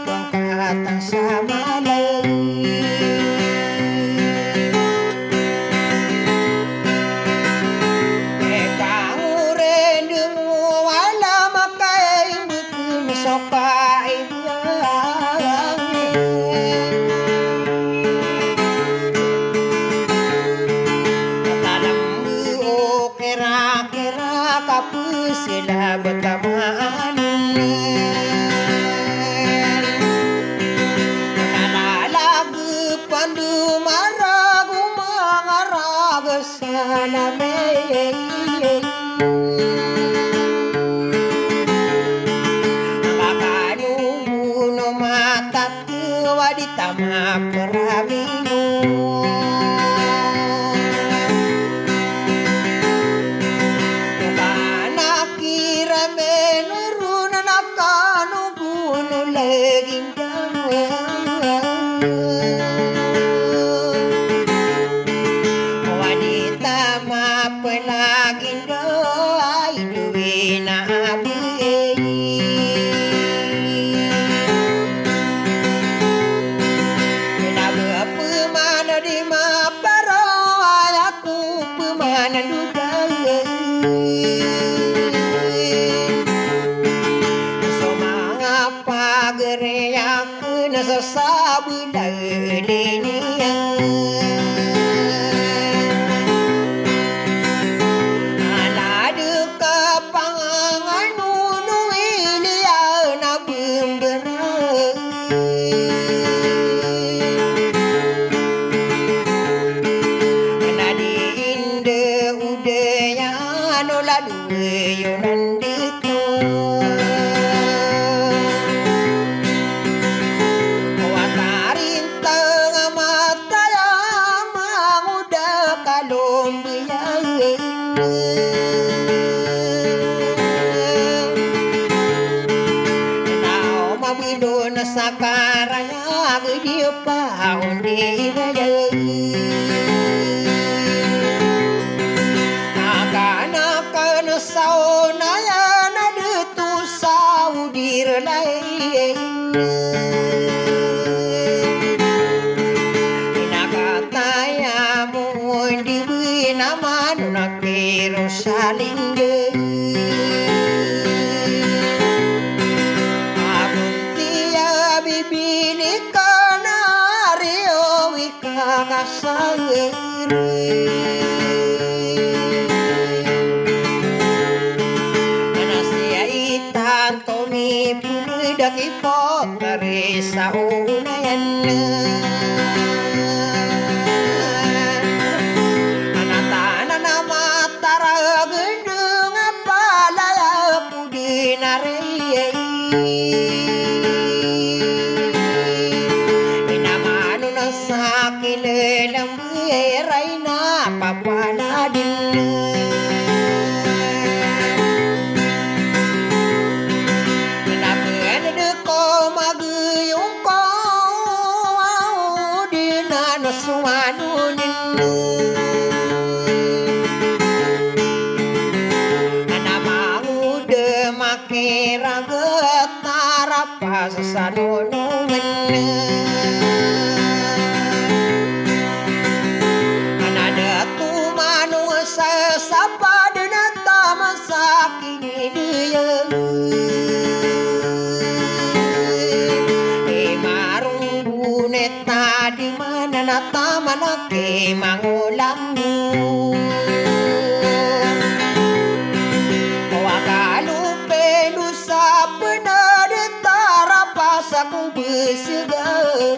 Pangkatang sa malay panguren demo wala makay bukun sokai tanam o kira-kira kapus sila betamaan pandu maragu mangaraga salame kakanu buno mata tua di tamak perabinu kana kira menurun nakanu buno leginda pelagin doai duwe na abie na pemana di maparo aku pemana dudai somangapa gere aku nasa sabu dalenia sakaranya dia paun di raya akan sauna ya nade tu saudir lain inakataya mun di nama nunakiro salinde bibili kanario ikakasagiri anasya itanto mi punudak ipokare sa unayan anatana na mataragendeng apalaya pudinarey sakilelang beray na papaladin napende ko maguyong ko di na nasuanunin namamude makiragat narapas sa nunungan sesapa dengan taman sakini dia marung buneta di mana na taman ke mangulammu wakalu penusa penade tarapas saku besegar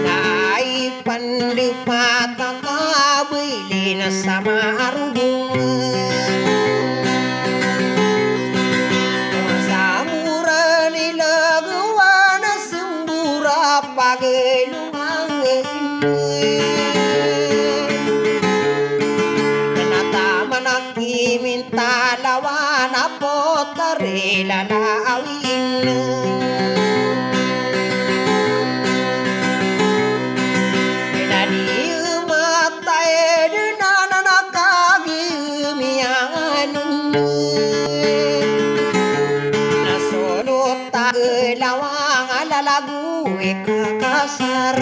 nai pandepat kabelina sama arung samurani laguana sembura pagelungan minta lawan apa terela lawin nadi mata edna nakagi mianun nasono tagelawang ala lagu kakasar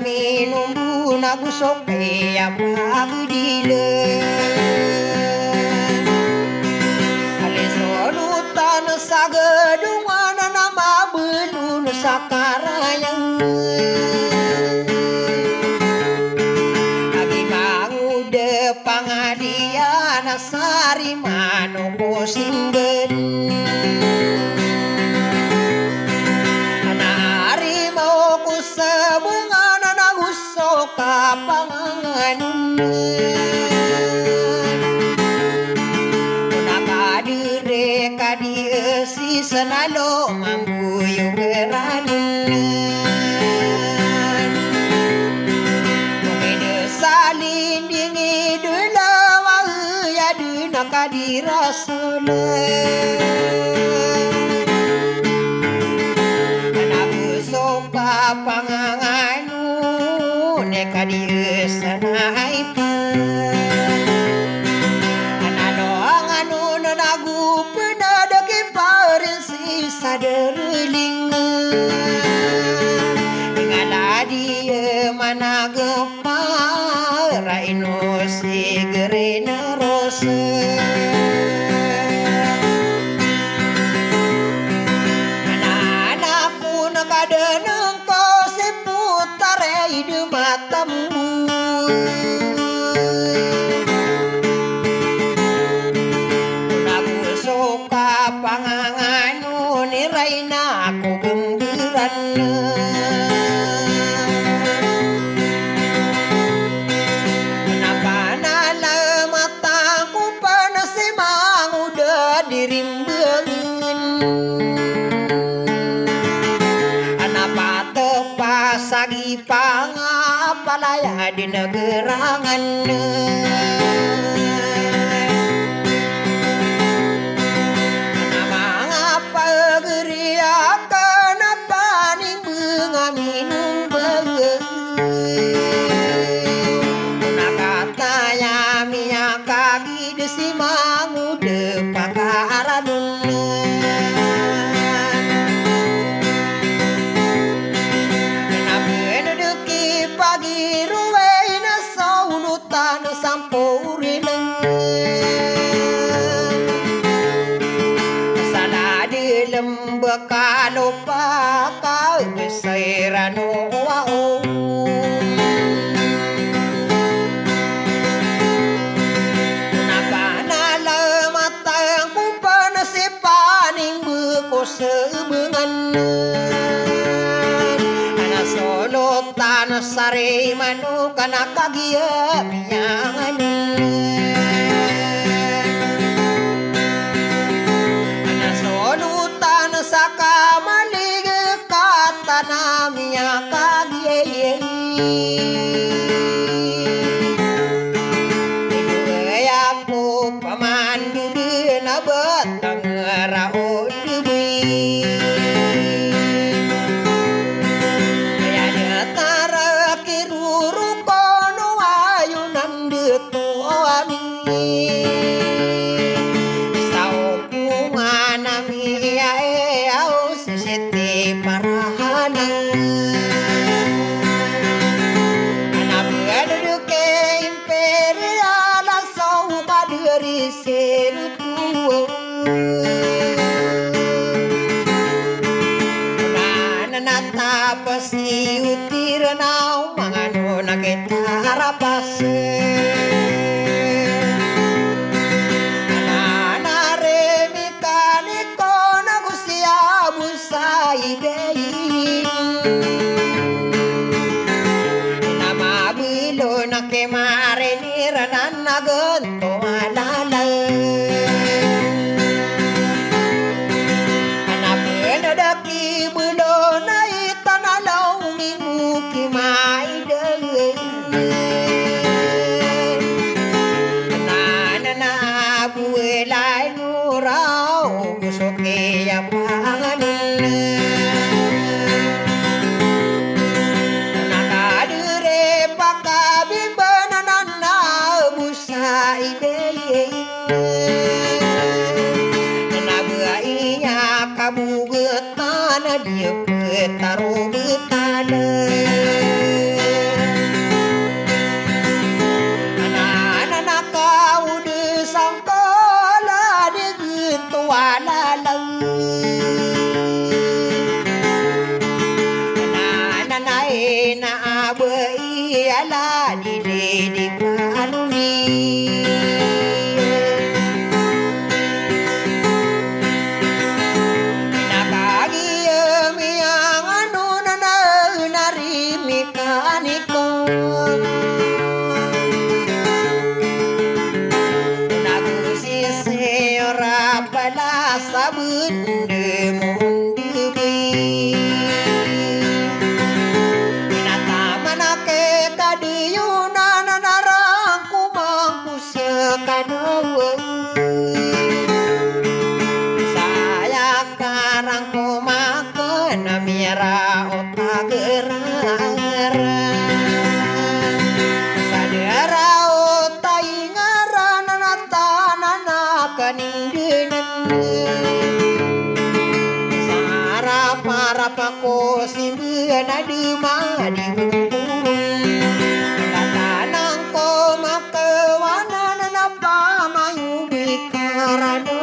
minumbu nagu sope apagdile alisolutan sagedungan nama belun sakarayang agi mangude pangadian sari manoko singgen kapangan nakadire kadiesi senalo mangguyu beranan mungkin salin dingi dulawa ya dina kadirasana anak soka pangangan kadi sanai pa anadong anu nagu penadake parin si saderling ingala dia managepa raino si gerena rose anak pun kadeneng ko seputare hidup matamu aku suka panganganu ni Raina aku gembiran kenapa nala mataku panas emang udah dirimbangin anapa tepas sagi pangapalaya di negerangan mangapa geria kenapa ning bengaminung bege nakataya mia kagi desi mangude pakaranun pagi ruwei na saunutan sampurineng sana di lembekalo pakau besairano wao napa nala mata yang kupana sipaning beko sebengan solotan sare manu kana kagia miangan ana solutan saka malig katana mia kagie aku pamandu na batang raon deui Natapasi utirnaw mangano na kita harapase ananare mikaniko nagusya busay beyin namabilo na kemare niranan naganto alalay daki bulo na itanalaw minggu kimay dagay na buwelay nuraw gusto kaya panganin nakadure pakabimbanan na busa ideyin kabugetan dia petaro betana anak-anak kau disangkala gitu alalang anak-anak na abai ala di panuni sabun demundi minatamanake kadiyunan narangku mangku sekanawa saya karangku makan mira otak gerara sadara otai ngaran natanana kanindinan para pako simbian adema di katanang ko makawanan na pamayu bikarano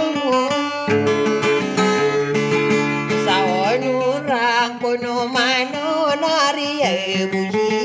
sa onurang kuno mano nari buji